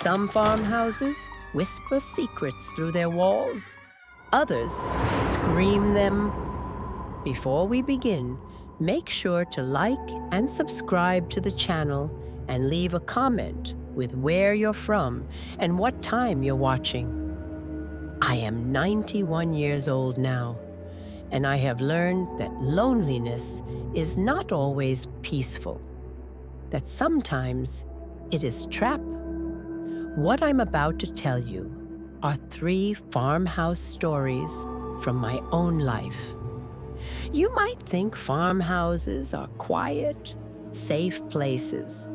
Some farmhouses whisper secrets through their walls. Others scream them. Before we begin, make sure to like and subscribe to the channel and leave a comment with where you're from and what time you're watching. I am 91 years old now, and I have learned that loneliness is not always peaceful, that sometimes it is a trap. What I'm about to tell you are 3 farmhouse stories from my own life. You might think farmhouses are quiet, safe places,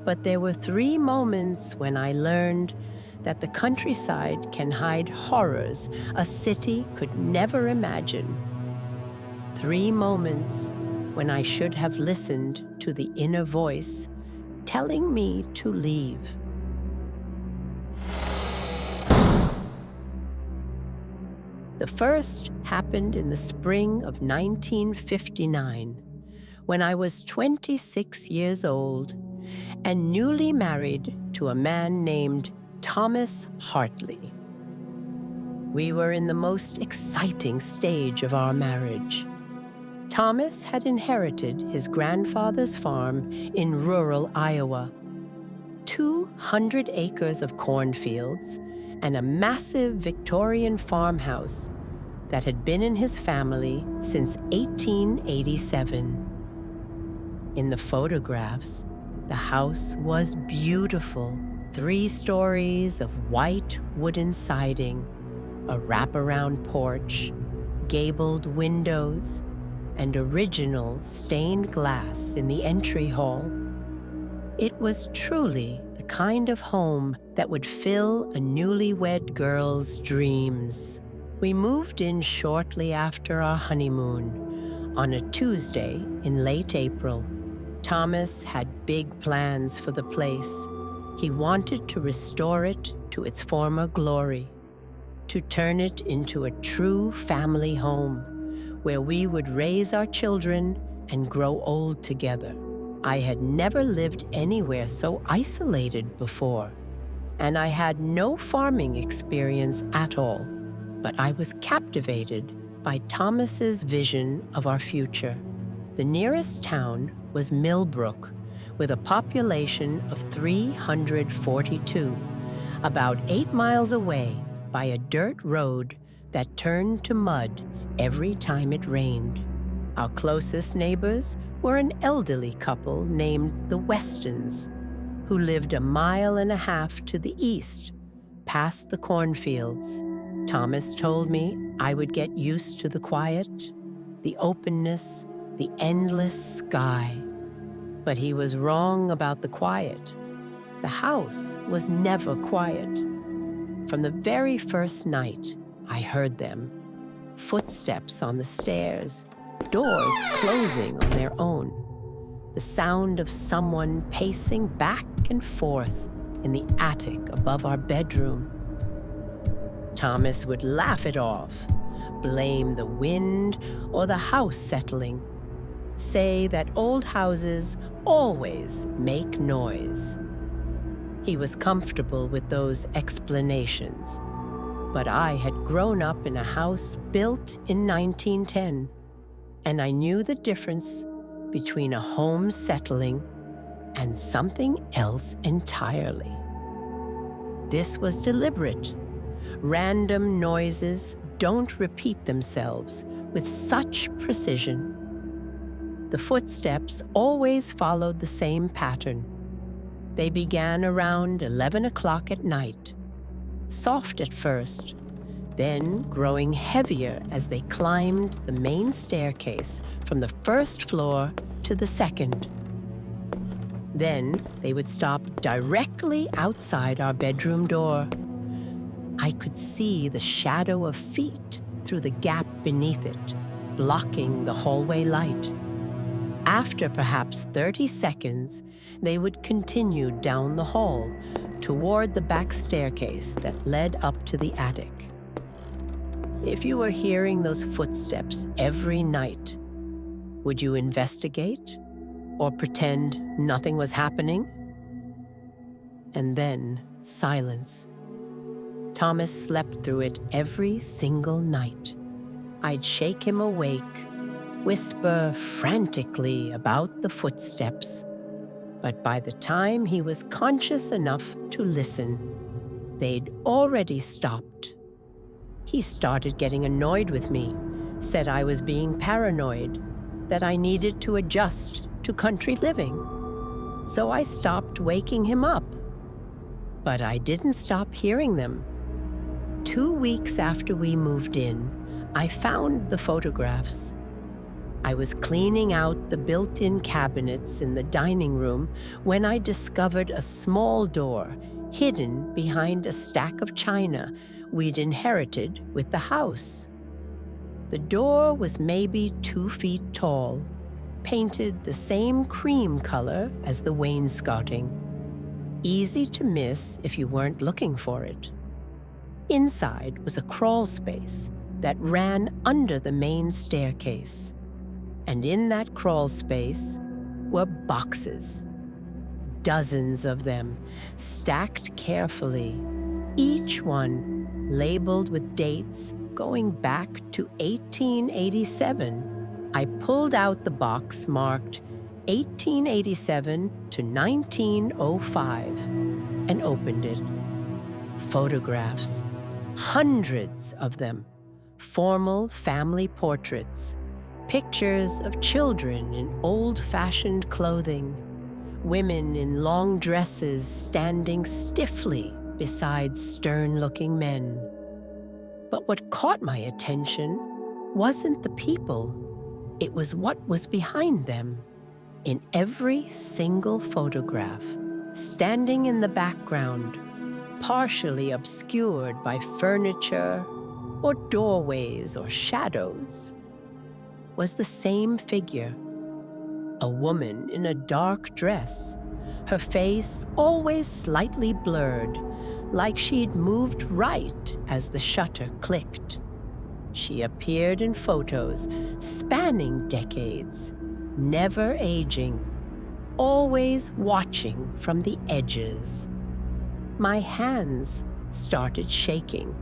but there were 3 moments when I learned that the countryside can hide horrors a city could never imagine. 3 moments when I should have listened to the inner voice telling me to leave. The first happened in the spring of 1959, when I was 26 years old and newly married to a man named Thomas Hartley. We were in the most exciting stage of our marriage. Thomas had inherited his grandfather's farm in rural Iowa, 200 acres of cornfields and a massive Victorian farmhouse that had been in his family since 1887. In the photographs, the house was beautiful. 3 stories of white wooden siding, a wraparound porch, gabled windows, and original stained glass in the entry hall. It was truly the kind of home that would fill a newlywed girl's dreams. We moved in shortly after our honeymoon, on a Tuesday in late April. Thomas had big plans for the place. He wanted to restore it to its former glory, to turn it into a true family home where we would raise our children and grow old together. I had never lived anywhere so isolated before, and I had no farming experience at all, but I was captivated by Thomas's vision of our future. The nearest town was Millbrook, with a population of 342, about 8 miles away by a dirt road that turned to mud every time it rained. Our closest neighbors were an elderly couple named the Westons, who lived 1.5 miles to the east, past the cornfields. Thomas told me I would get used to the quiet, the openness, the endless sky. But he was wrong about the quiet. The house was never quiet. From the very first night, I heard them. Footsteps on the stairs, doors closing on their own, the sound of someone pacing back and forth in the attic above our bedroom. Thomas would laugh it off, blame the wind or the house settling, say that old houses always make noise. He was comfortable with those explanations, but I had grown up in a house built in 1910, and I knew the difference between a home settling and something else entirely. This was deliberate. Random noises don't repeat themselves with such precision. The footsteps always followed the same pattern. They began around 11 o'clock at night, soft at first, then growing heavier as they climbed the main staircase from the first floor to the second. Then they would stop directly outside our bedroom door. I could see the shadow of feet through the gap beneath it, blocking the hallway light. After perhaps 30 seconds, they would continue down the hall toward the back staircase that led up to the attic. If you were hearing those footsteps every night, would you investigate or pretend nothing was happening? And then silence. Thomas slept through it every single night. I'd shake him awake, whisper frantically about the footsteps. But by the time he was conscious enough to listen, they'd already stopped. He started getting annoyed with me, said I was being paranoid, that I needed to adjust to country living. So I stopped waking him up. But I didn't stop hearing them. 2 weeks after we moved in, I found the photographs. I was cleaning out the built-in cabinets in the dining room when I discovered a small door hidden behind a stack of china we'd inherited with the house. The door was maybe 2 feet tall, painted the same cream color as the wainscoting. Easy to miss if you weren't looking for it. Inside was a crawl space that ran under the main staircase. And in that crawl space were boxes. Dozens of them, stacked carefully, each one labeled with dates going back to 1887. I pulled out the box marked 1887 to 1905 and opened it. Photographs, hundreds of them, formal family portraits, pictures of children in old-fashioned clothing, women in long dresses standing stiffly beside stern-looking men. But what caught my attention wasn't the people. It was what was behind them. In every single photograph, standing in the background, partially obscured by furniture or doorways or shadows, was the same figure. A woman in a dark dress, her face always slightly blurred, like she'd moved right as the shutter clicked. She appeared in photos spanning decades, never aging, always watching from the edges. My hands started shaking.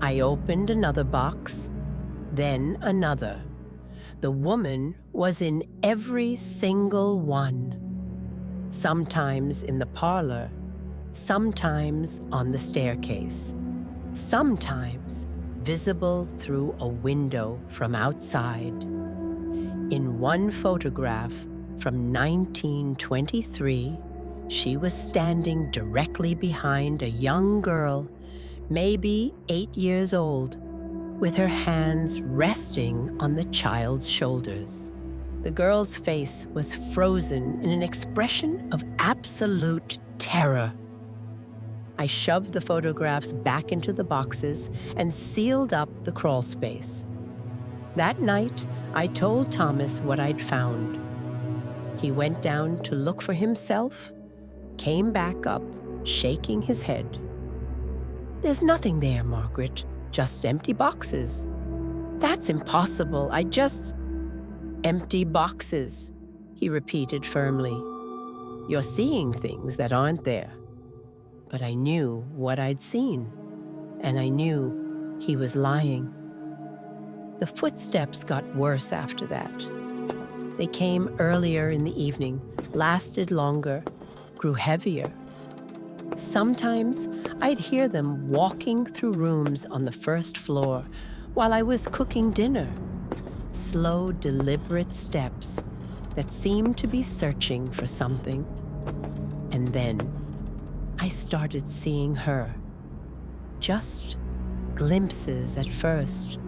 I opened another box, then another. The woman was in every single one. Sometimes in the parlor, sometimes on the staircase, sometimes visible through a window from outside. In one photograph from 1923, she was standing directly behind a young girl, maybe 8 years old, with her hands resting on the child's shoulders. The girl's face was frozen in an expression of absolute terror. I shoved the photographs back into the boxes and sealed up the crawl space. That night, I told Thomas what I'd found. He went down to look for himself, came back up, shaking his head. "There's nothing there, Margaret, just empty boxes." "That's impossible, Empty boxes," he repeated firmly. "You're seeing things that aren't there." But I knew what I'd seen, and I knew he was lying. The footsteps got worse after that. They came earlier in the evening, lasted longer, grew heavier. Sometimes I'd hear them walking through rooms on the first floor while I was cooking dinner. Slow, deliberate steps that seemed to be searching for something. And then I started seeing her. Just glimpses at first.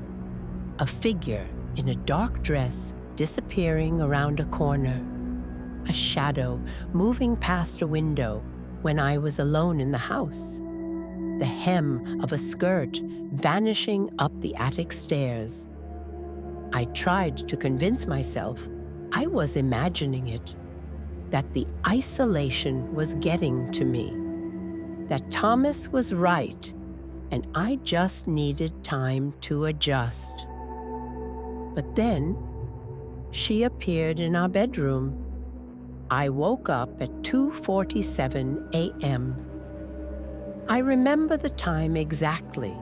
A figure in a dark dress disappearing around a corner. A shadow moving past a window when I was alone in the house. The hem of a skirt vanishing up the attic stairs. I tried to convince myself I was imagining it, that the isolation was getting to me, that Thomas was right, and I just needed time to adjust. But then, she appeared in our bedroom. I woke up at 2:47 a.m. I remember the time exactly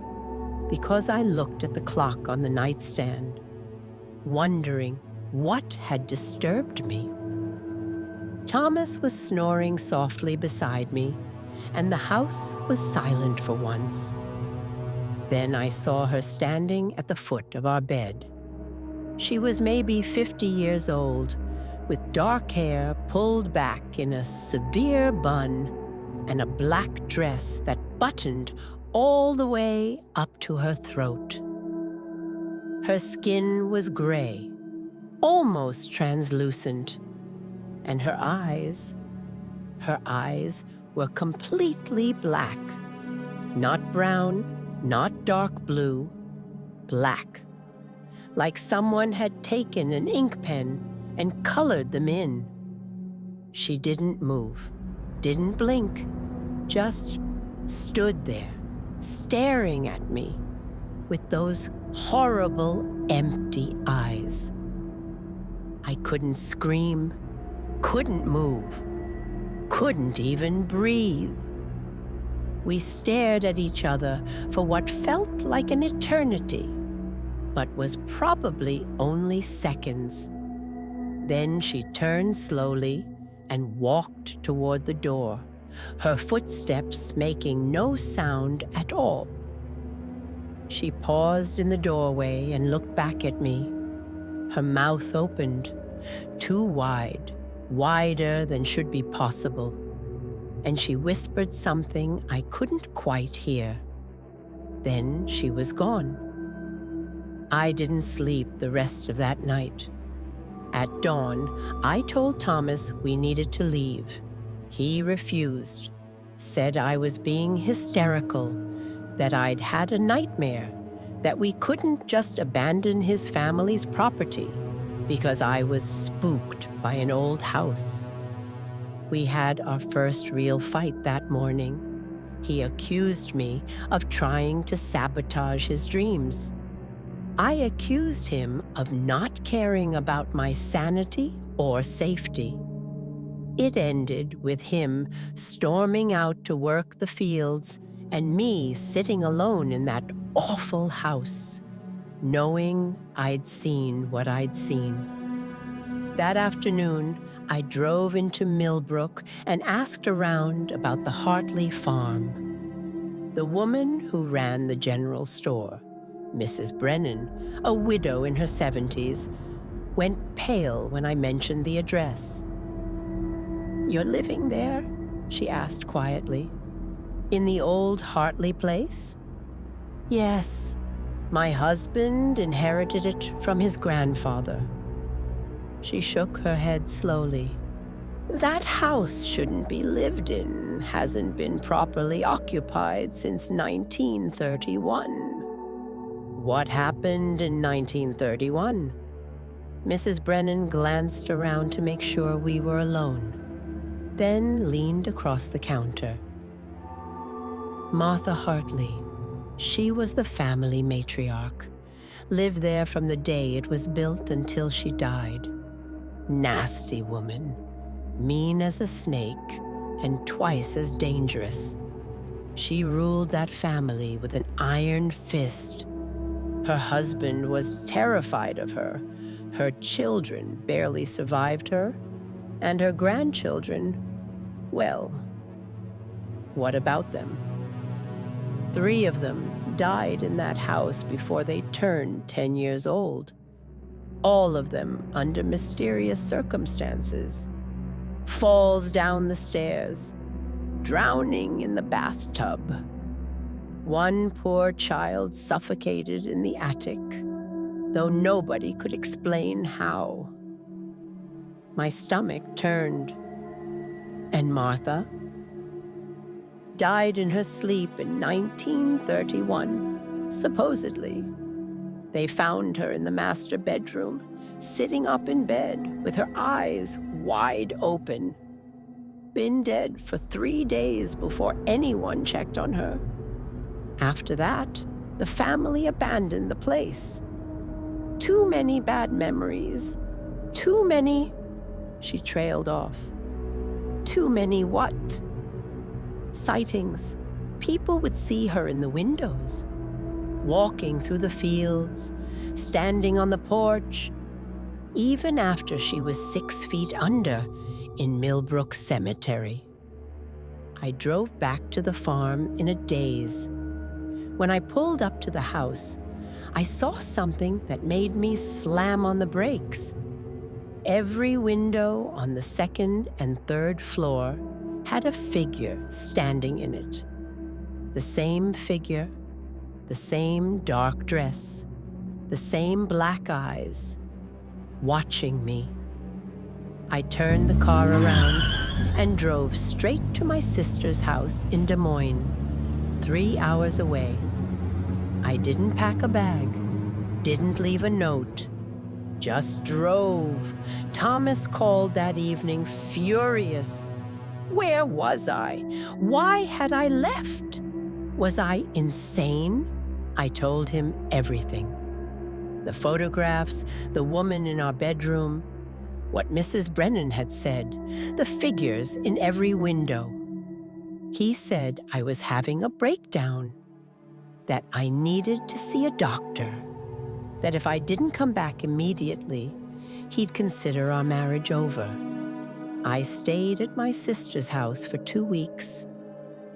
because I looked at the clock on the nightstand, wondering what had disturbed me. Thomas was snoring softly beside me, and the house was silent for once. Then I saw her standing at the foot of our bed. She was maybe 50 years old, with dark hair pulled back in a severe bun and a black dress that buttoned all the way up to her throat. Her skin was gray, almost translucent, and her eyes were completely black. Not brown, not dark blue, black. Like someone had taken an ink pen and colored them in. She didn't move, didn't blink, just stood there, staring at me with those horrible, empty eyes. I couldn't scream, couldn't move, couldn't even breathe. We stared at each other for what felt like an eternity, but was probably only seconds. Then she turned slowly and walked toward the door, her footsteps making no sound at all. She paused in the doorway and looked back at me. Her mouth opened, too wide, wider than should be possible, and she whispered something I couldn't quite hear. Then she was gone. I didn't sleep the rest of that night. At dawn, I told Thomas we needed to leave. He refused, said I was being hysterical, that I'd had a nightmare, that we couldn't just abandon his family's property because I was spooked by an old house. We had our first real fight that morning. He accused me of trying to sabotage his dreams. I accused him of not caring about my sanity or safety. It ended with him storming out to work the fields and me sitting alone in that awful house, knowing I'd seen what I'd seen. That afternoon, I drove into Millbrook and asked around about the Hartley farm. The woman who ran the general store, Mrs. Brennan, a widow in her 70s, went pale when I mentioned the address. "You're living there?" she asked quietly. "In the old Hartley place?" "Yes. My husband inherited it from his grandfather." She shook her head slowly. "That house shouldn't be lived in, hasn't been properly occupied since 1931. What happened in 1931? Mrs. Brennan glanced around to make sure we were alone, then leaned across the counter. Martha Hartley, she was the family matriarch, lived there from the day it was built until she died. Nasty woman, mean as a snake, and twice as dangerous. She ruled that family with an iron fist. Her husband was terrified of her. Her children barely survived her, and her grandchildren, well, what about them? 3 of them died in that house before they turned 10 years old. All of them under mysterious circumstances. Falls down the stairs, drowning in the bathtub. One poor child suffocated in the attic, though nobody could explain how. My stomach turned. And Martha? Died in her sleep in 1931, supposedly. They found her in the master bedroom, sitting up in bed with her eyes wide open. Been dead for 3 days before anyone checked on her. After that, the family abandoned the place. Too many bad memories. Too many... She trailed off. Too many what? Sightings. People would see her in the windows, walking through the fields, standing on the porch, even after she was 6 feet under in Millbrook Cemetery. I drove back to the farm in a daze. When I pulled up to the house, I saw something that made me slam on the brakes. Every window on the second and third floor had a figure standing in it. The same figure, the same dark dress, the same black eyes, watching me. I turned the car around and drove straight to my sister's house in Des Moines, 3 hours away. I didn't pack a bag, didn't leave a note, just drove. Thomas called that evening, furious. Where was I? Why had I left? Was I insane? I told him everything. The photographs, the woman in our bedroom, what Mrs. Brennan had said, the figures in every window. He said I was having a breakdown, that I needed to see a doctor, that if I didn't come back immediately, he'd consider our marriage over. I stayed at my sister's house for 2 weeks.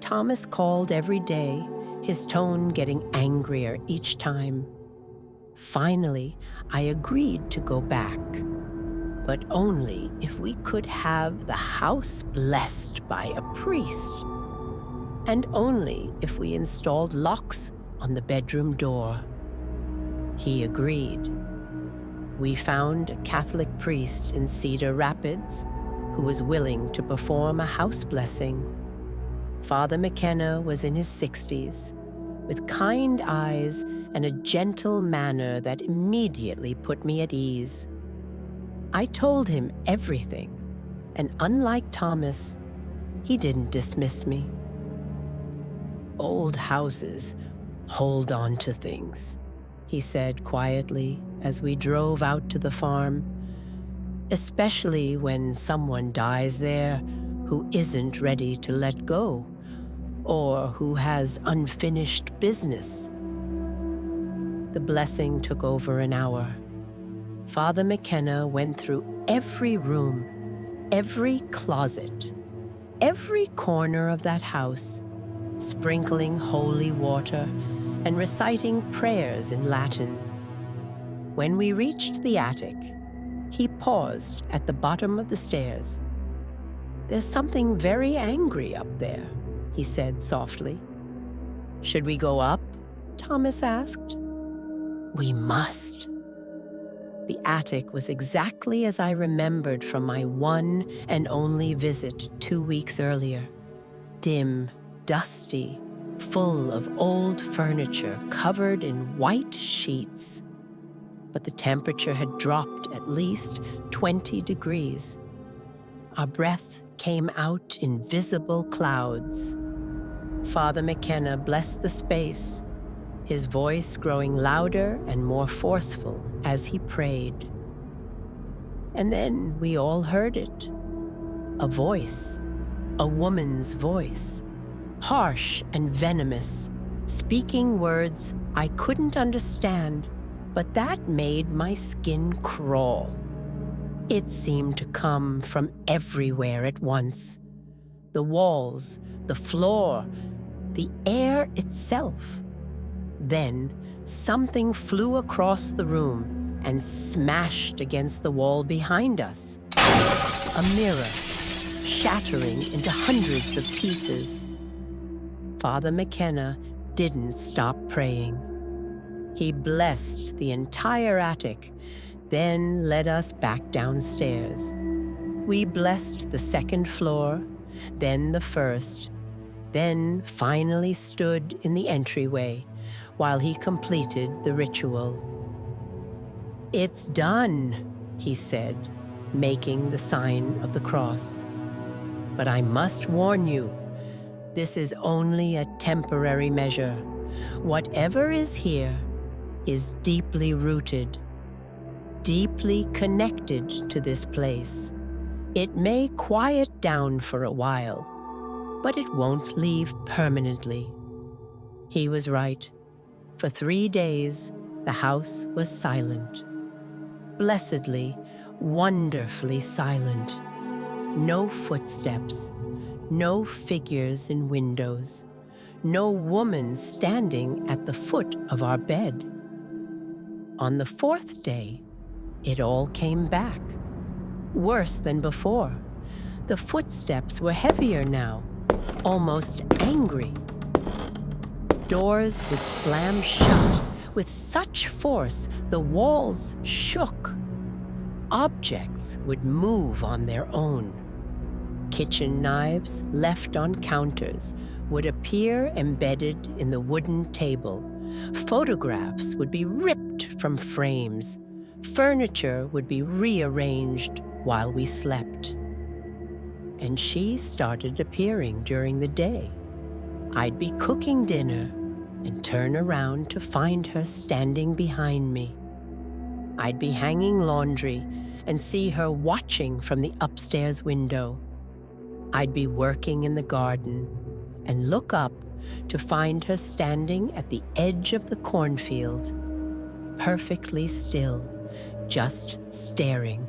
Thomas called every day, his tone getting angrier each time. Finally, I agreed to go back, but only if we could have the house blessed by a priest, and only if we installed locks on the bedroom door. He agreed. We found a Catholic priest in Cedar Rapids who was willing to perform a house blessing. Father McKenna was in his 60s, with kind eyes and a gentle manner that immediately put me at ease. I told him everything, and unlike Thomas, he didn't dismiss me. Old houses hold on to things, he said quietly as we drove out to the farm, especially when someone dies there who isn't ready to let go, or who has unfinished business. The blessing took over an hour. Father McKenna went through every room, every closet, every corner of that house, sprinkling holy water and reciting prayers in Latin. When we reached the attic, he paused at the bottom of the stairs. "There's something very angry up there," he said softly. "Should we go up?" Thomas asked. "We must." The attic was exactly as I remembered from my one and only visit 2 weeks earlier. Dim, dusty, full of old furniture covered in white sheets. But the temperature had dropped at least 20 degrees. Our breath came out in visible clouds. Father McKenna blessed the space, his voice growing louder and more forceful as he prayed. And then we all heard it. A voice, a woman's voice, harsh and venomous, speaking words I couldn't understand, but that made my skin crawl. It seemed to come from everywhere at once. The walls, the floor, the air itself. Then something flew across the room and smashed against the wall behind us. A mirror, shattering into hundreds of pieces. Father McKenna didn't stop praying. He blessed the entire attic, then led us back downstairs. We blessed the second floor, then the first, then finally stood in the entryway while he completed the ritual. "It's done," he said, making the sign of the cross. "But I must warn you, this is only a temporary measure. Whatever is here is deeply rooted, deeply connected to this place. It may quiet down for a while, but it won't leave permanently." He was right. For 3 days, the house was silent. Blessedly, wonderfully silent. No footsteps, no figures in windows, no woman standing at the foot of our bed. On the 4th day, it all came back. Worse than before. The footsteps were heavier now, almost angry. Doors would slam shut with such force the walls shook. Objects would move on their own. Kitchen knives left on counters would appear embedded in the wooden table. Photographs would be ripped from frames. Furniture would be rearranged while we slept. And she started appearing during the day. I'd be cooking dinner and turn around to find her standing behind me. I'd be hanging laundry and see her watching from the upstairs window. I'd be working in the garden and look up to find her standing at the edge of the cornfield, perfectly still, just staring.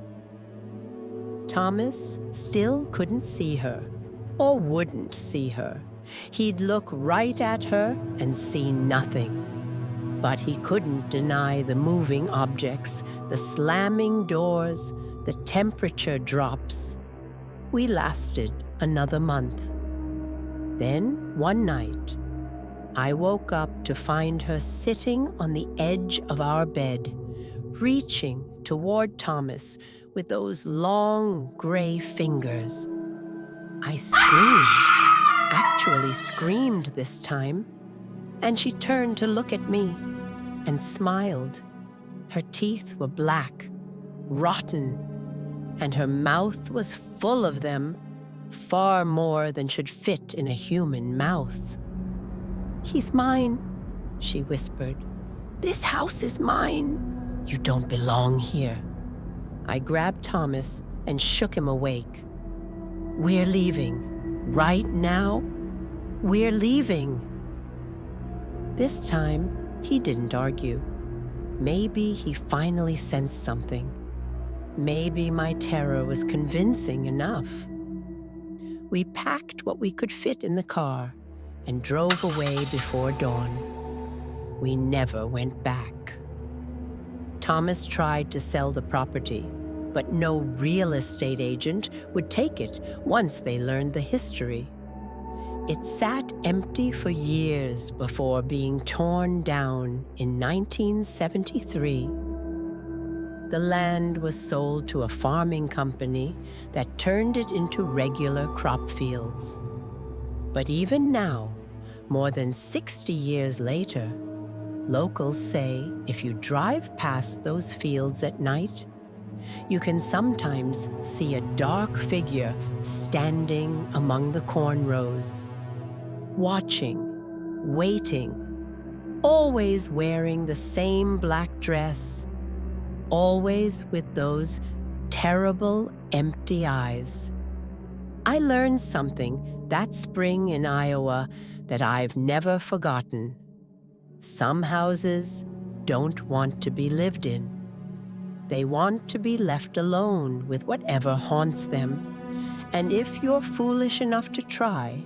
Thomas still couldn't see her, or wouldn't see her. He'd look right at her and see nothing. But he couldn't deny the moving objects, the slamming doors, the temperature drops. We lasted another month. Then, one night, I woke up to find her sitting on the edge of our bed, reaching toward Thomas with those long gray fingers. I screamed, actually screamed this time, and she turned to look at me and smiled. Her teeth were black, rotten, and her mouth was full of them, far more than should fit in a human mouth. "He's mine," she whispered. "This house is mine. You don't belong here." I grabbed Thomas and shook him awake. "We're leaving. Right now, we're leaving." This time, he didn't argue. Maybe he finally sensed something. Maybe my terror was convincing enough. We packed what we could fit in the car and drove away before dawn. We never went back. Thomas tried to sell the property, but no real estate agent would take it once they learned the history. It sat empty for years before being torn down in 1973. The land was sold to a farming company that turned it into regular crop fields. But even now, more than 60 years later, locals say if you drive past those fields at night, you can sometimes see a dark figure standing among the corn rows, watching, waiting, always wearing the same black dress, always with those terrible, empty eyes. I learned something that spring in Iowa that I've never forgotten. Some houses don't want to be lived in. They want to be left alone with whatever haunts them. And if you're foolish enough to try,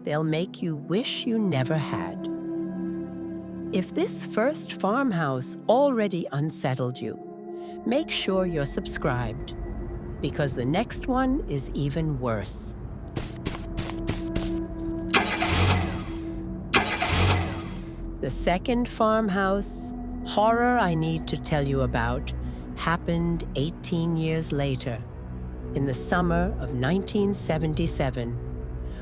they'll make you wish you never had. If this first farmhouse already unsettled you, make sure you're subscribed, because the next one is even worse. The second farmhouse horror I need to tell you about happened 18 years later, in the summer of 1977,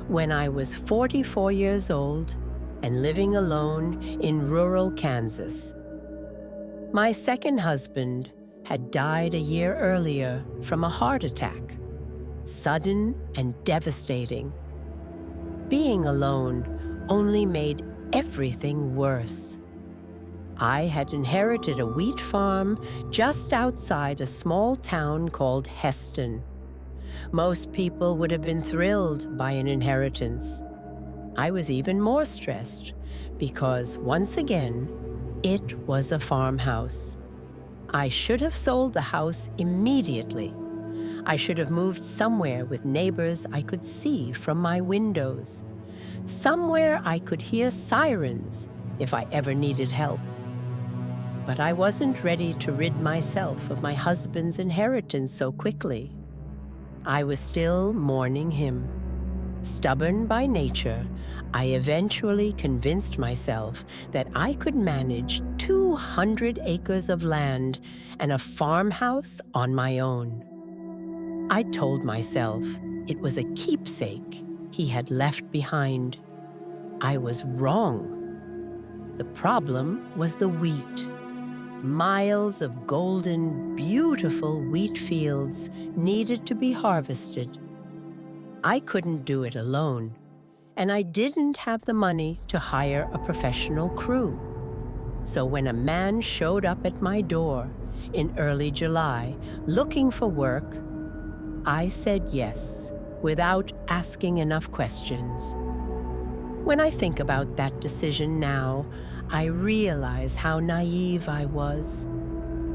when I was 44 years old and living alone in rural Kansas. My second husband had died a year earlier from a heart attack, sudden and devastating. Being alone only made everything worse. I had inherited a wheat farm just outside a small town called Heston. Most people would have been thrilled by an inheritance. I was even more stressed because, once again, it was a farmhouse. I should have sold the house immediately. I should have moved somewhere with neighbors I could see from my windows, somewhere I could hear sirens if I ever needed help. But I wasn't ready to rid myself of my husband's inheritance so quickly. I was still mourning him. Stubborn by nature, I eventually convinced myself that I could manage 200 acres of land and a farmhouse on my own. I told myself it was a keepsake he had left behind. I was wrong. The problem was the wheat. Miles of golden, beautiful wheat fields needed to be harvested. I couldn't do it alone, and I didn't have the money to hire a professional crew. So when a man showed up at my door in early July looking for work, I said yes without asking enough questions. When I think about that decision now, I realize how naive I was.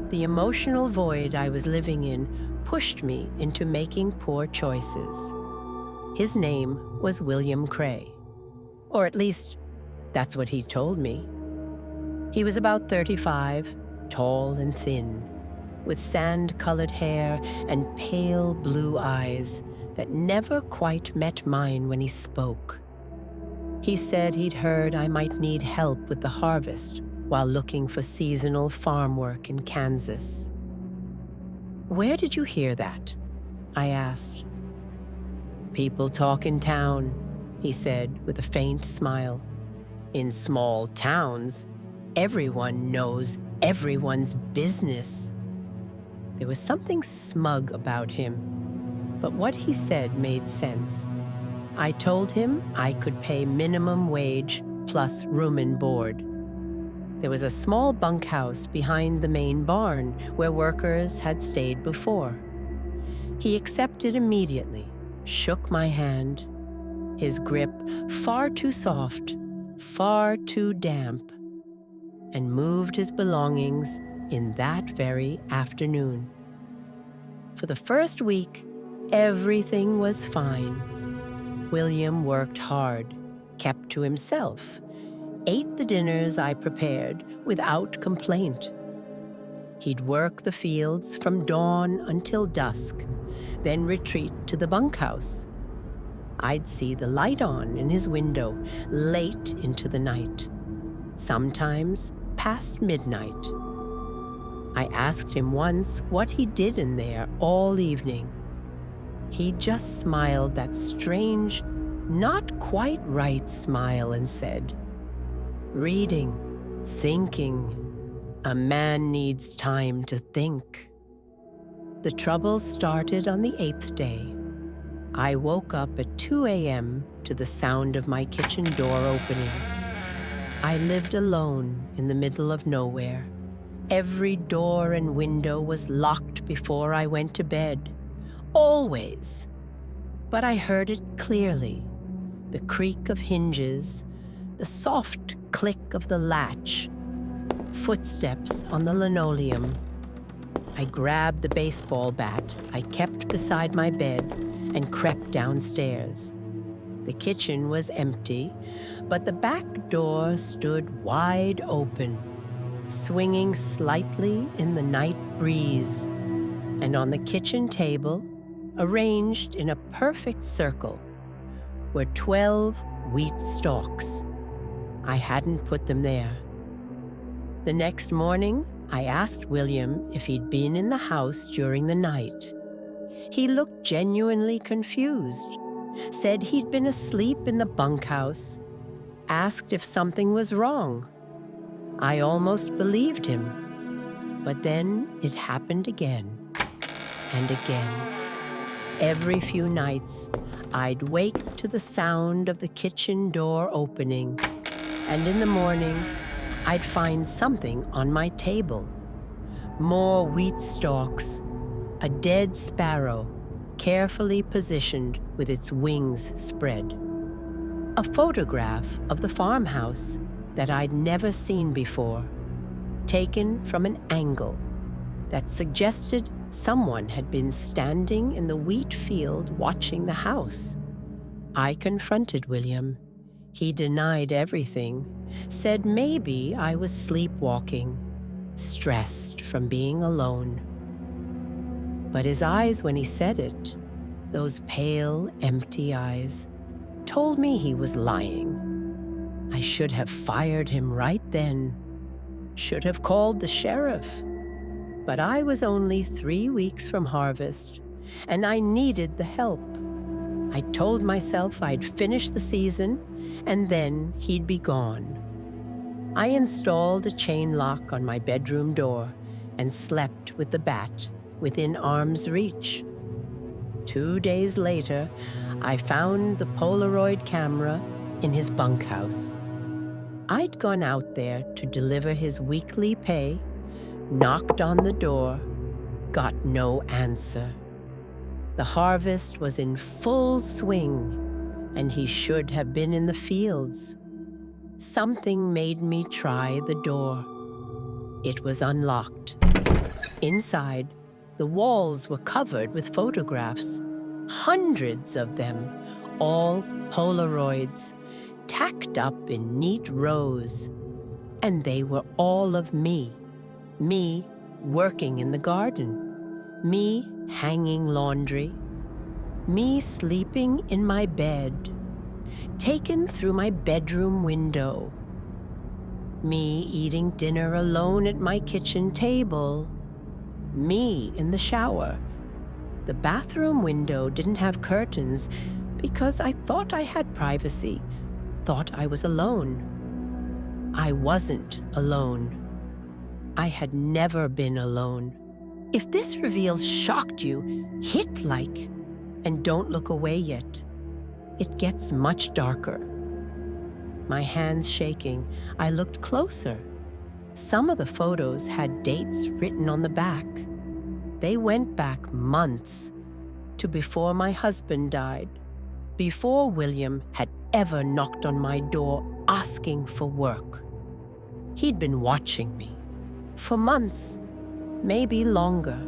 The emotional void I was living in pushed me into making poor choices. His name was William Cray, or at least that's what he told me. He was about 35, tall and thin, with sand-colored hair and pale blue eyes that never quite met mine when he spoke. He said he'd heard I might need help with the harvest while looking for seasonal farm work in Kansas. "Where did you hear that?" I asked. "People talk in town," he said with a faint smile. "In small towns, everyone knows everyone's business." There was something smug about him, but what he said made sense. I told him I could pay minimum wage plus room and board. There was a small bunkhouse behind the main barn where workers had stayed before. He accepted immediately, shook my hand, his grip far too soft, far too damp, and moved his belongings in that very afternoon. For the first week, everything was fine. William worked hard, kept to himself, ate the dinners I prepared without complaint. He'd work the fields from dawn until dusk, then retreat to the bunkhouse. I'd see the light on in his window late into the night, sometimes past midnight. I asked him once what he did in there all evening. He just smiled that strange, not quite right smile and said, "Reading, thinking. A man needs time to think." The trouble started on the 8th day. I woke up at 2 a.m. to the sound of my kitchen door opening. I lived alone in the middle of nowhere. Every door and window was locked before I went to bed. Always. But I heard it clearly. The creak of hinges, the soft click of the latch, footsteps on the linoleum. I grabbed the baseball bat I kept beside my bed and crept downstairs. The kitchen was empty, but the back door stood wide open, swinging slightly in the night breeze. And on the kitchen table, arranged in a perfect circle, were 12 wheat stalks. I hadn't put them there. The next morning, I asked William if he'd been in the house during the night. He looked genuinely confused, said he'd been asleep in the bunkhouse, asked if something was wrong. I almost believed him, but then it happened again and again. Every few nights, I'd wake to the sound of the kitchen door opening, and in the morning, I'd find something on my table. More wheat stalks, a dead sparrow carefully positioned with its wings spread. A photograph of the farmhouse that I'd never seen before, taken from an angle that suggested someone had been standing in the wheat field watching the house. I confronted William. He denied everything, said maybe I was sleepwalking, stressed from being alone. But his eyes when he said it, those pale, empty eyes, told me he was lying. I should have fired him right then, should have called the sheriff. But I was only 3 weeks from harvest, and I needed the help. I told myself I'd finish the season, and then he'd be gone. I installed a chain lock on my bedroom door and slept with the bat within arm's reach. 2 days later, I found the Polaroid camera in his bunkhouse. I'd gone out there to deliver his weekly pay, knocked on the door, got no answer. The harvest was in full swing, and he should have been in the fields. Something made me try the door. It was unlocked. Inside, the walls were covered with photographs, hundreds of them, all Polaroids, tacked up in neat rows. And they were all of me working in the garden, me hanging laundry, me sleeping in my bed, taken through my bedroom window, me eating dinner alone at my kitchen table, me in the shower. The bathroom window didn't have curtains because I thought I had privacy, thought I was alone. I wasn't alone. I had never been alone. If this reveal shocked you, hit like, and don't look away yet. It gets much darker. My hands shaking, I looked closer. Some of the photos had dates written on the back. They went back months to before my husband died, before William had ever knocked on my door asking for work. He'd been watching me for months, maybe longer.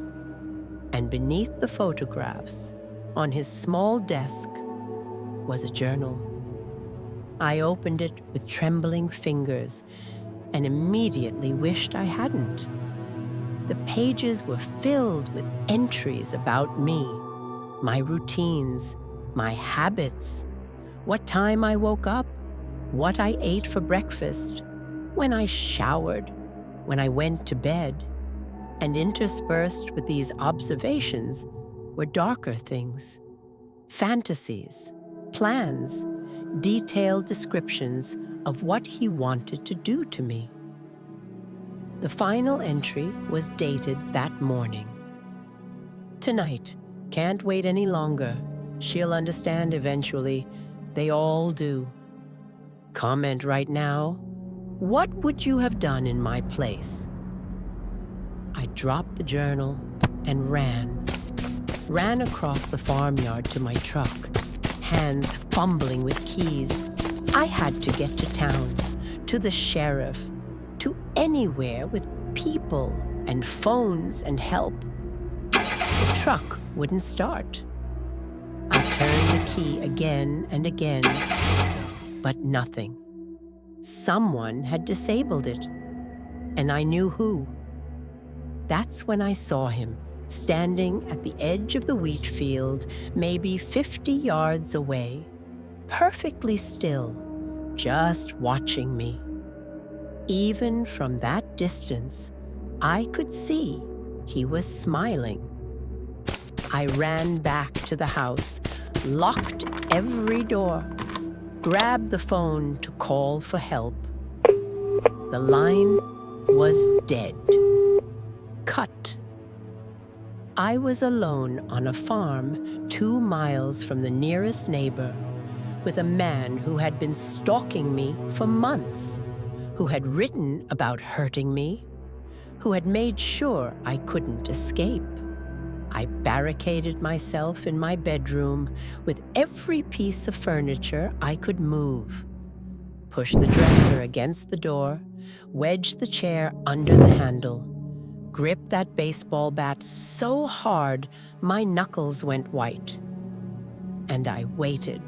And beneath the photographs, on his small desk, was a journal. I opened it with trembling fingers and immediately wished I hadn't. The pages were filled with entries about me, my routines, my habits, what time I woke up, what I ate for breakfast, when I showered, when I went to bed. And interspersed with these observations were darker things, fantasies, plans, detailed descriptions of what he wanted to do to me. The final entry was dated that morning. Tonight, can't wait any longer. She'll understand eventually. They all do. Comment right now. What would you have done in my place? I dropped the journal and ran across the farmyard to my truck, hands fumbling with keys. I had to get to town, to the sheriff, to anywhere with people and phones and help. The truck wouldn't start. I turned the key again and again, but nothing. Someone had disabled it, and I knew who. That's when I saw him, standing at the edge of the wheat field, maybe 50 yards away, perfectly still, just watching me. Even from that distance, I could see he was smiling. I ran back to the house, locked every door, grabbed the phone to call for help. The line was dead. Cut. I was alone on a farm 2 miles from the nearest neighbor, with a man who had been stalking me for months, who had written about hurting me, who had made sure I couldn't escape. I barricaded myself in my bedroom with every piece of furniture I could move. Pushed the dresser against the door, wedged the chair under the handle, gripped that baseball bat so hard my knuckles went white. And I waited.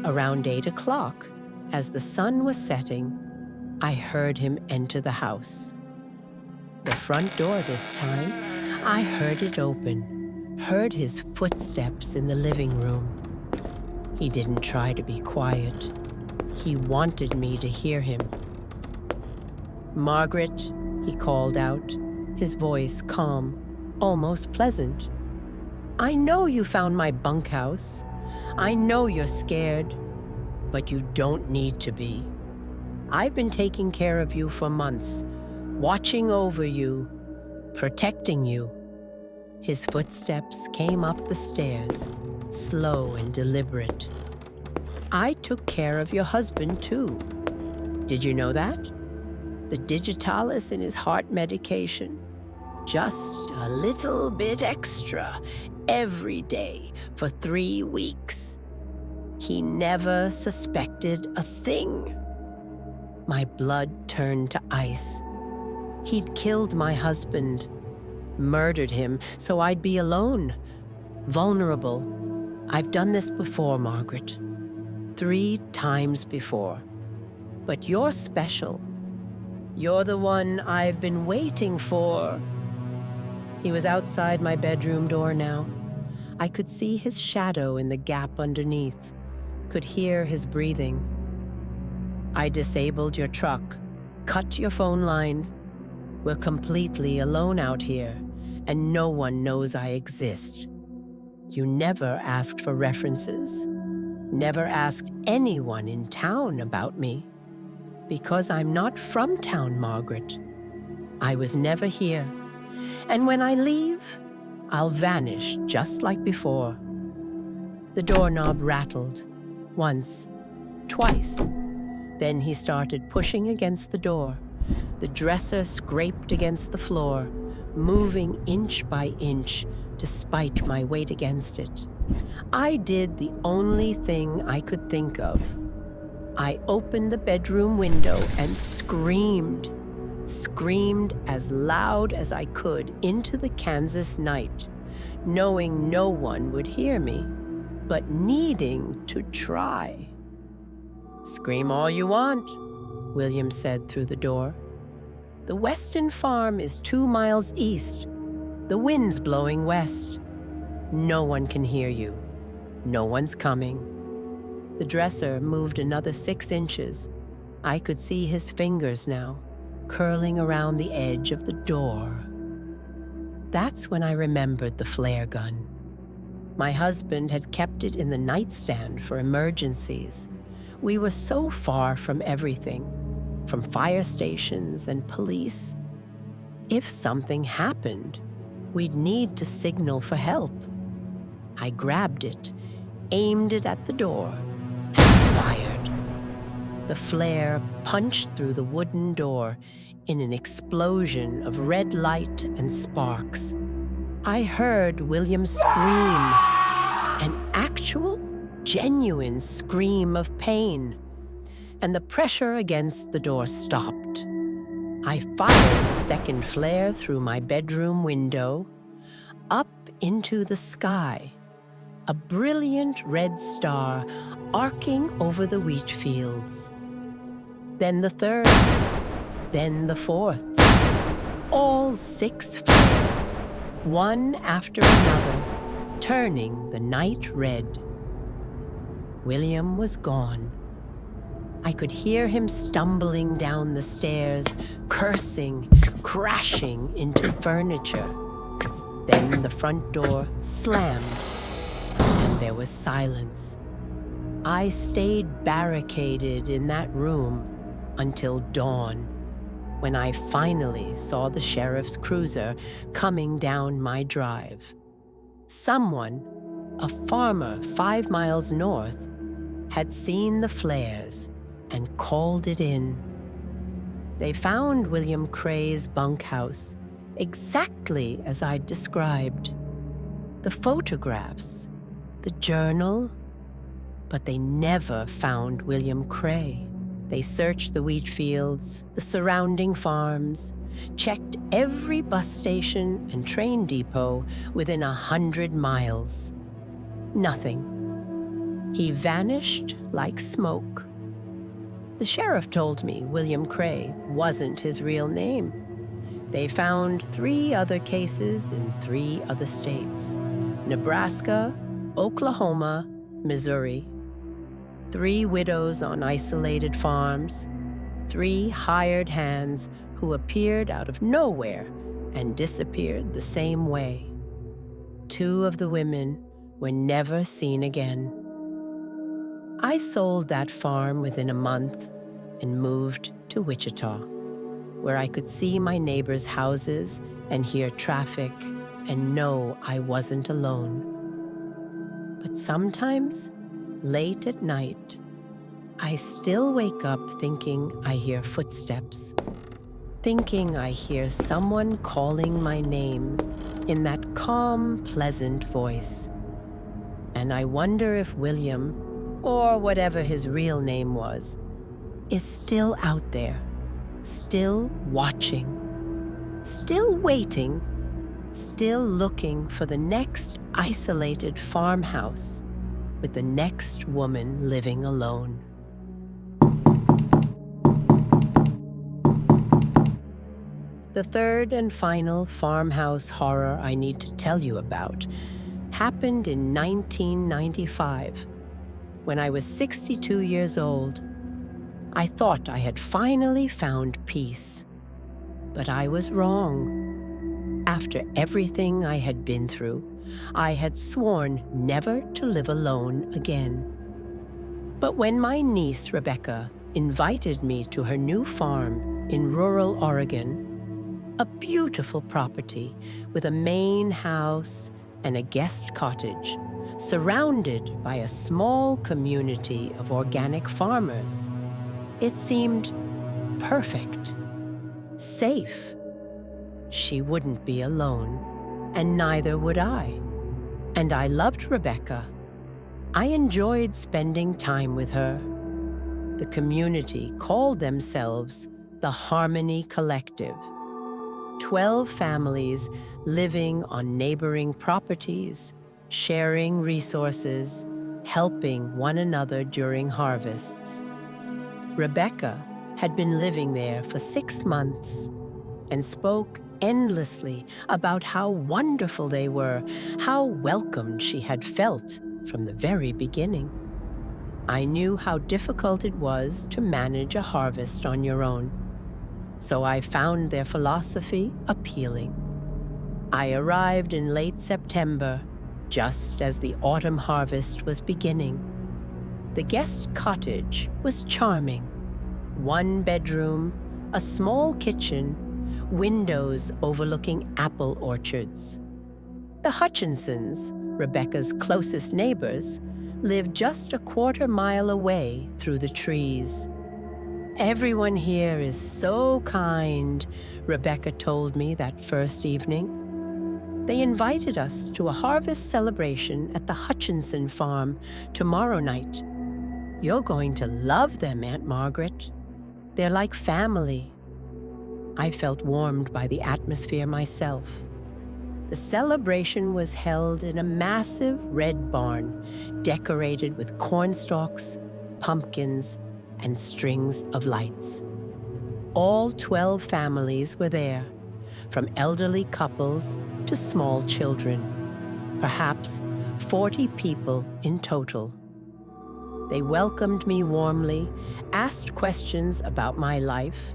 Around 8 o'clock, as the sun was setting, I heard him enter the house. The front door this time, I heard it open, heard his footsteps in the living room. He didn't try to be quiet. He wanted me to hear him. "Margaret," he called out, his voice calm, almost pleasant. "I know you found my bunkhouse. I know you're scared, but you don't need to be. I've been taking care of you for months, watching over you, protecting you." His footsteps came up the stairs, slow and deliberate. "I took care of your husband, too. Did you know that? The digitalis in his heart medication. Just a little bit extra every day for 3 weeks. He never suspected a thing." My blood turned to ice. He'd killed my husband, murdered him so I'd be alone, vulnerable. I've done this before, Margaret. 3 times before. But you're special. You're the one I've been waiting for. He was outside my bedroom door now. I could see his shadow in the gap underneath, could hear his breathing. "I disabled your truck, cut your phone line. We're completely alone out here, and no one knows I exist. You never asked for references, never asked anyone in town about me. Because I'm not from town, Margaret. I was never here. And when I leave, I'll vanish just like before." The doorknob rattled, once, twice. Then he started pushing against the door. The dresser scraped against the floor, moving inch by inch despite my weight against it. I did the only thing I could think of. I opened the bedroom window and screamed as loud as I could into the Kansas night, knowing no one would hear me, but needing to try. "Scream all you want," William said through the door. "The Weston farm is 2 miles east. The wind's blowing west. No one can hear you. No one's coming." The dresser moved another 6 inches. I could see his fingers now, curling around the edge of the door. That's when I remembered the flare gun. My husband had kept it in the nightstand for emergencies. We were so far from everything, from fire stations and police. If something happened, we'd need to signal for help. I grabbed it, aimed it at the door, and fired. The flare punched through the wooden door in an explosion of red light and sparks. I heard William scream, an actual, genuine scream of pain, and the pressure against the door stopped. I fired the second flare through my bedroom window, up into the sky, a brilliant red star arcing over the wheat fields. Then the third, then the fourth, all 6 flares, one after another, turning the night red. William was gone. I could hear him stumbling down the stairs, cursing, crashing into furniture. Then the front door slammed, and there was silence. I stayed barricaded in that room until dawn, when I finally saw the sheriff's cruiser coming down my drive. Someone, a farmer 5 miles north, had seen the flares and called it in. They found William Cray's bunkhouse exactly as I'd described. The photographs, the journal, but they never found William Cray. They searched the wheat fields, the surrounding farms, checked every bus station and train depot within 100 miles. Nothing. He vanished like smoke. The sheriff told me William Cray wasn't his real name. They found 3 other cases in 3 other states: Nebraska, Oklahoma, Missouri. 3 widows on isolated farms, 3 hired hands who appeared out of nowhere and disappeared the same way. 2 of the women were never seen again. I sold that farm within a month and moved to Wichita, where I could see my neighbors' houses and hear traffic and know I wasn't alone. But sometimes, late at night, I still wake up thinking I hear footsteps, thinking I hear someone calling my name in that calm, pleasant voice. And I wonder if William, or whatever his real name was, is still out there, still watching, still waiting, still looking for the next isolated farmhouse with the next woman living alone. The third and final farmhouse horror I need to tell you about happened in 1995, when I was 62 years old. I thought I had finally found peace, but I was wrong. After everything I had been through, I had sworn never to live alone again. But when my niece, Rebecca, invited me to her new farm in rural Oregon, a beautiful property with a main house and a guest cottage, surrounded by a small community of organic farmers, it seemed perfect, safe. She wouldn't be alone, and neither would I. And I loved Rebecca. I enjoyed spending time with her. The community called themselves the Harmony Collective. 12 families living on neighboring properties, sharing resources, helping one another during harvests. Rebecca had been living there for 6 months and spoke endlessly about how wonderful they were, how welcomed she had felt from the very beginning. I knew how difficult it was to manage a harvest on your own, so I found their philosophy appealing. I arrived in late September, just as the autumn harvest was beginning. The guest cottage was charming. 1 bedroom, a small kitchen, windows overlooking apple orchards. The Hutchinsons, Rebecca's closest neighbors, lived just a 1/4 mile away through the trees. "Everyone here is so kind," Rebecca told me that first evening. "They invited us to a harvest celebration at the Hutchinson farm tomorrow night. You're going to love them, Aunt Margaret. They're like family." I felt warmed by the atmosphere myself. The celebration was held in a massive red barn decorated with cornstalks, pumpkins, and strings of lights. All 12 families were there, from elderly couples to small children, perhaps 40 people in total. They welcomed me warmly, asked questions about my life,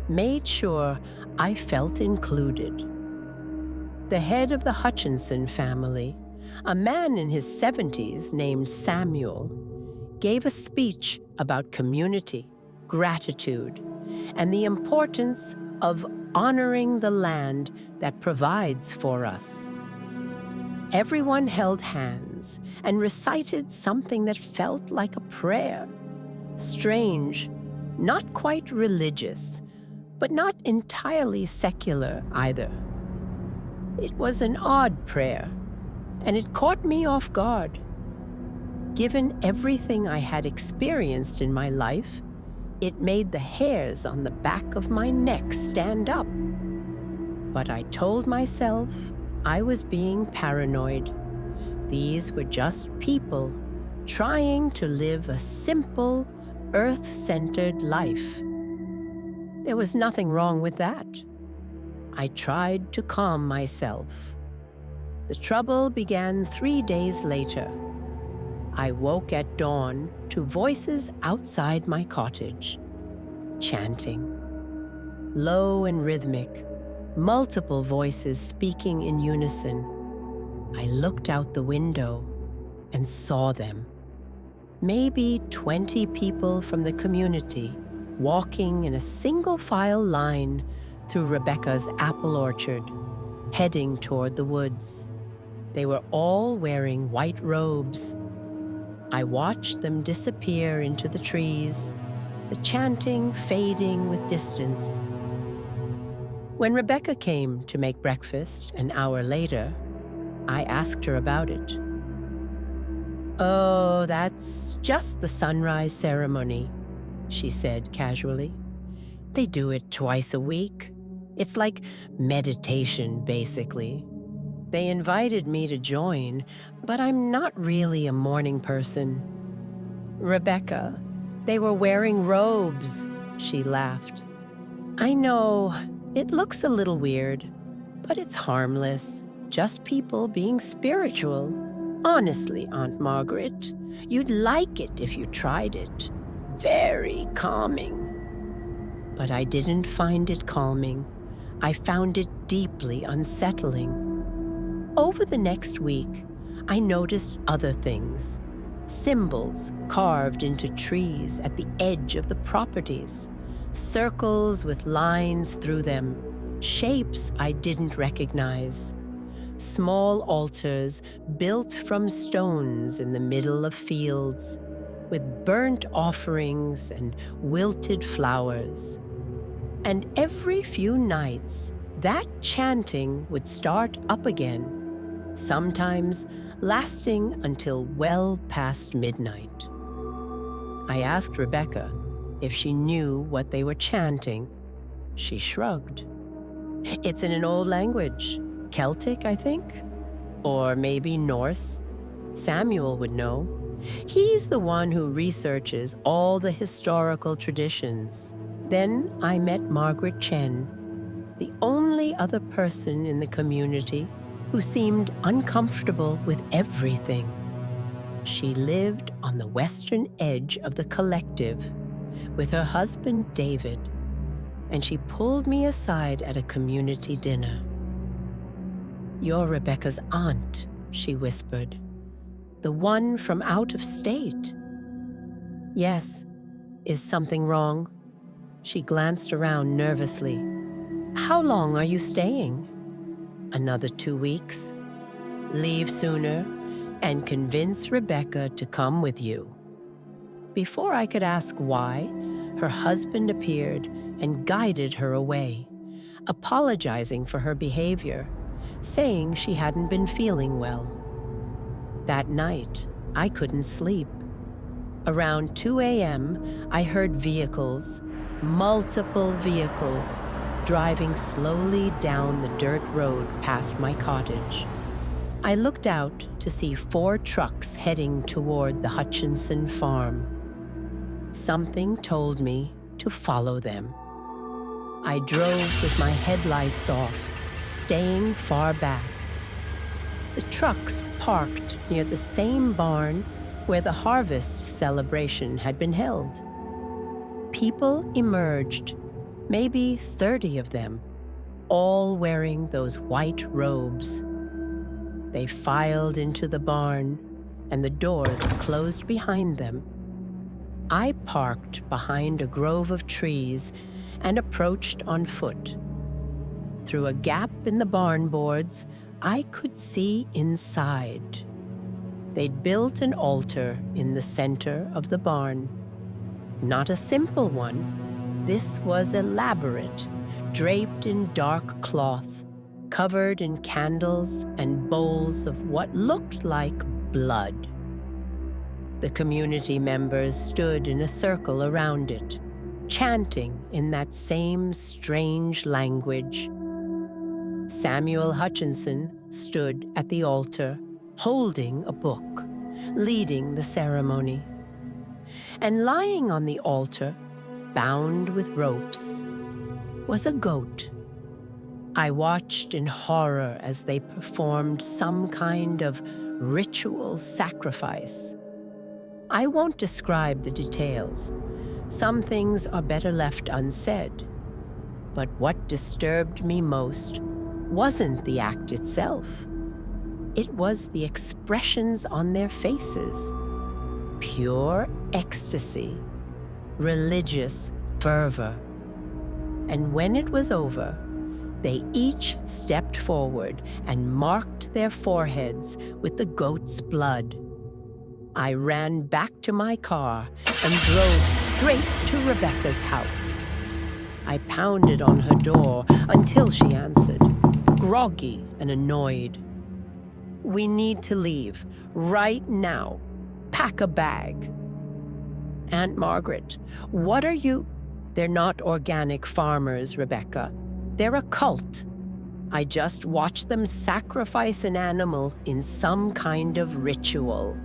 made sure I felt included. The head of the Hutchinson family, a man in his 70s named Samuel, gave a speech about community, gratitude, and the importance of honoring the land that provides for us. Everyone held hands and recited something that felt like a prayer. Strange, not quite religious, but not entirely secular either. It was an odd prayer, and it caught me off guard. Given everything I had experienced in my life, it made the hairs on the back of my neck stand up. But I told myself I was being paranoid. These were just people trying to live a simple, earth-centered life. There was nothing wrong with that. I tried to calm myself. The trouble began 3 days later. I woke at dawn to voices outside my cottage, chanting. Low and rhythmic, multiple voices speaking in unison. I looked out the window and saw them. Maybe 20 people from the community walking in a single-file line through Rebecca's apple orchard, heading toward the woods. They were all wearing white robes. I watched them disappear into the trees, the chanting fading with distance. When Rebecca came to make breakfast an hour later, I asked her about it. "Oh, that's just the sunrise ceremony," she said casually. "They do it twice a week. It's like meditation, basically. They invited me to join, but I'm not really a morning person." "Rebecca, they were wearing robes," she laughed. "I know, it looks a little weird, but it's harmless. Just people being spiritual. Honestly, Aunt Margaret, you'd like it if you tried it. Very calming." But I didn't find it calming. I found it deeply unsettling. Over the next week, I noticed other things. Symbols carved into trees at the edge of the properties. Circles with lines through them. Shapes I didn't recognize. Small altars built from stones in the middle of fields, with burnt offerings and wilted flowers. And every few nights, that chanting would start up again, sometimes lasting until well past midnight. I asked Rebecca if she knew what they were chanting. She shrugged. "It's in an old language. Celtic, I think? Or maybe Norse. Samuel would know. He's the one who researches all the historical traditions." Then I met Margaret Chen, the only other person in the community who seemed uncomfortable with everything. She lived on the western edge of the collective with her husband David, and she pulled me aside at a community dinner. "You're Rebecca's aunt," she whispered. "The one from out of state." "Yes. Is something wrong?" She glanced around nervously. "How long are you staying?" "Another 2 weeks. Leave sooner and convince Rebecca to come with you." Before I could ask why, her husband appeared and guided her away, apologizing for her behavior, saying she hadn't been feeling well. That night, I couldn't sleep. Around 2 a.m., I heard vehicles, multiple vehicles, driving slowly down the dirt road past my cottage. I looked out to see 4 trucks heading toward the Hutchinson farm. Something told me to follow them. I drove with my headlights off, staying far back. The trucks parked near the same barn where the harvest celebration had been held. People emerged, maybe 30 of them, all wearing those white robes. They filed into the barn, and the doors closed behind them. I parked behind a grove of trees and approached on foot. Through a gap in the barn boards, I could see inside. They'd built an altar in the center of the barn. Not a simple one. This was elaborate, draped in dark cloth, covered in candles and bowls of what looked like blood. The community members stood in a circle around it, chanting in that same strange language. Samuel Hutchinson stood at the altar, holding a book, leading the ceremony. And lying on the altar, bound with ropes, was a goat. I watched in horror as they performed some kind of ritual sacrifice. I won't describe the details. Some things are better left unsaid. But what disturbed me most wasn't the act itself. It was the expressions on their faces. Pure ecstasy, religious fervor. And when it was over, they each stepped forward and marked their foreheads with the goat's blood. I ran back to my car and drove straight to Rebecca's house. I pounded on her door until she answered, groggy and annoyed. "We need to leave, right now. Pack a bag." "Aunt Margaret, what are you—" "They're not organic farmers, Rebecca. They're a cult. I just watched them sacrifice an animal in some kind of ritual.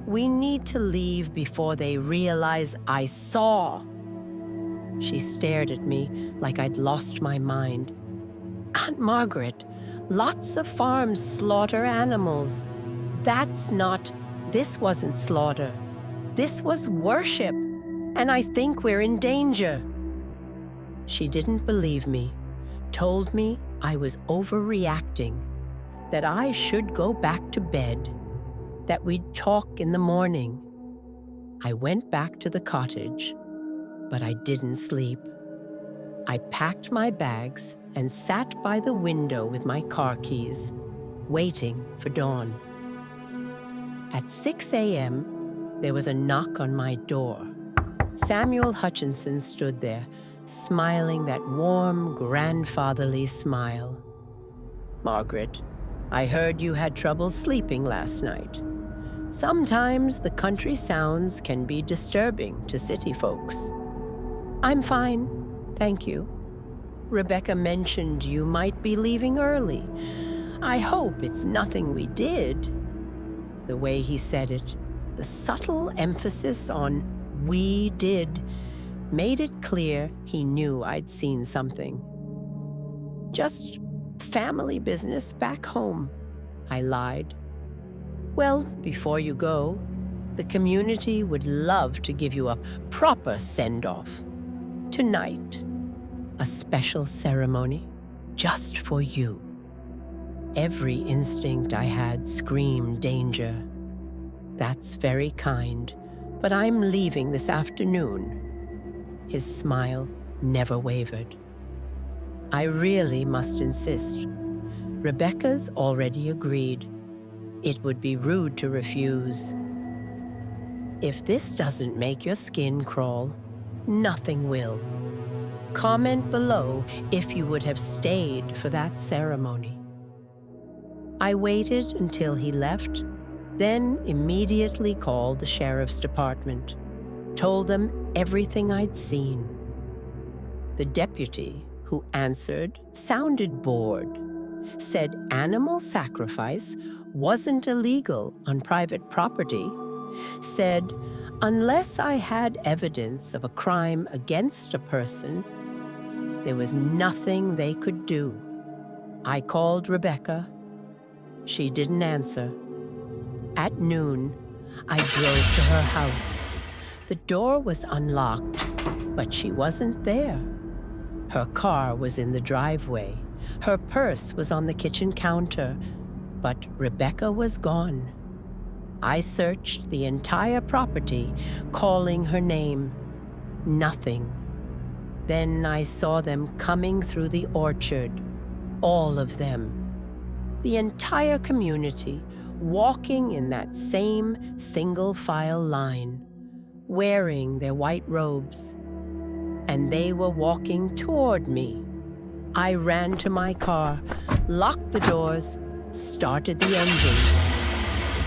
We need to leave before they realize I saw." She stared at me like I'd lost my mind. "Aunt Margaret, lots of farms slaughter animals. This wasn't slaughter. This was worship, and I think we're in danger." She didn't believe me, told me I was overreacting, that I should go back to bed, that we'd talk in the morning. I went back to the cottage, but I didn't sleep. I packed my bags and sat by the window with my car keys, waiting for dawn. At 6 a.m., there was a knock on my door. Samuel Hutchinson stood there, smiling that warm, grandfatherly smile. "Margaret, I heard you had trouble sleeping last night. Sometimes the country sounds can be disturbing to city folks." "I'm fine, thank you. Rebecca mentioned you might be leaving early. I hope it's nothing we did." The way he said it, the subtle emphasis on "we did," made it clear he knew I'd seen something. "Just family business back home," I lied. "Well, before you go, the community would love to give you a proper send-off. Tonight, a special ceremony just for you." Every instinct I had screamed danger. "That's very kind, but I'm leaving this afternoon." His smile never wavered. "I really must insist. Rebecca's already agreed. It would be rude to refuse. If this doesn't make your skin crawl, nothing will. Comment below if you would have stayed for that ceremony." I waited until he left, then immediately called the sheriff's department, told them everything I'd seen. The deputy who answered sounded bored, said animal sacrifice wasn't illegal on private property, said unless I had evidence of a crime against a person, there was nothing they could do. I called Rebecca. She didn't answer. At noon, I drove to her house. The door was unlocked, but she wasn't there. Her car was in the driveway. Her purse was on the kitchen counter, but Rebecca was gone. I searched the entire property, calling her name. Nothing. Then I saw them coming through the orchard, all of them. The entire community, walking in that same single-file line, wearing their white robes. And they were walking toward me. I ran to my car, locked the doors, started the engine.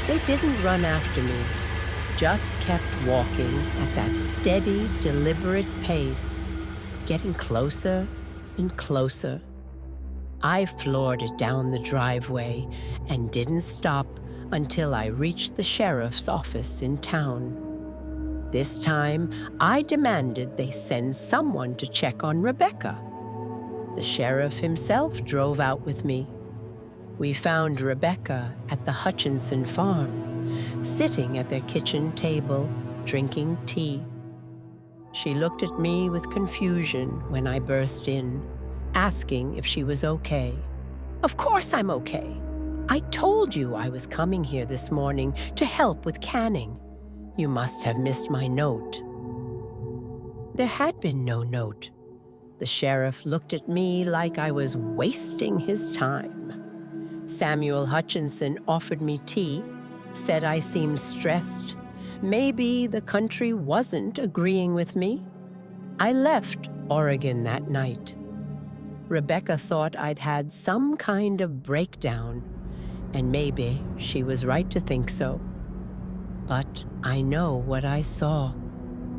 They didn't run after me, just kept walking at that steady, deliberate pace, getting closer and closer. I floored it down the driveway and didn't stop until I reached the sheriff's office in town. This time, I demanded they send someone to check on Rebecca. The sheriff himself drove out with me. We found Rebecca at the Hutchinson farm, sitting at their kitchen table, drinking tea. She looked at me with confusion when I burst in, asking if she was okay. Of course I'm okay. I told you I was coming here this morning to help with canning. You must have missed my note. There had been no note. The sheriff looked at me like I was wasting his time. Samuel Hutchinson offered me tea, said I seemed stressed. Maybe the country wasn't agreeing with me. I left Oregon that night. Rebecca thought I'd had some kind of breakdown, and maybe she was right to think so. But I know what I saw.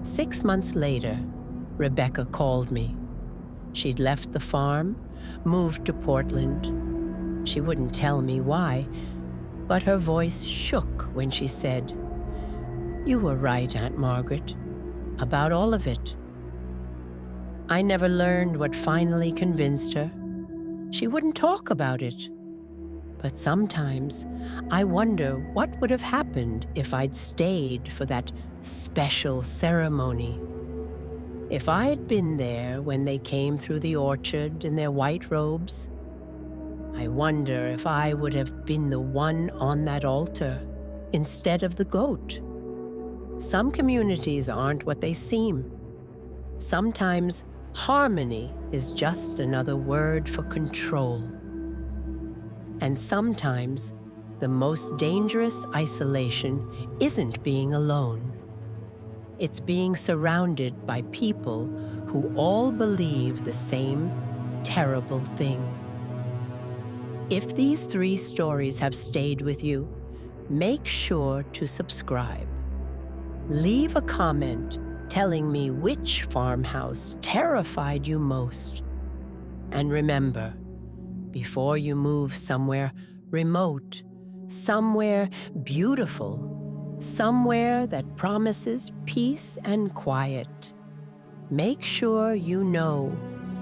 6 months later, Rebecca called me. She'd left the farm, moved to Portland. She wouldn't tell me why, but her voice shook when she said, "You were right, Aunt Margaret, about all of it." I never learned what finally convinced her. She wouldn't talk about it. But sometimes I wonder what would have happened if I'd stayed for that special ceremony. If I'd been there when they came through the orchard in their white robes, I wonder if I would have been the one on that altar instead of the goat. Some communities aren't what they seem. Sometimes harmony is just another word for control. And sometimes the most dangerous isolation isn't being alone. It's being surrounded by people who all believe the same terrible thing. If these 3 stories have stayed with you, make sure to subscribe. Leave a comment telling me which farmhouse terrified you most. And remember, before you move somewhere remote, somewhere beautiful, somewhere that promises peace and quiet, make sure you know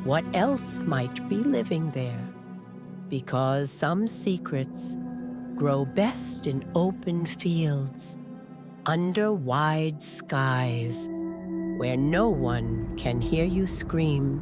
what else might be living there. Because some secrets grow best in open fields, under wide skies, where no one can hear you scream.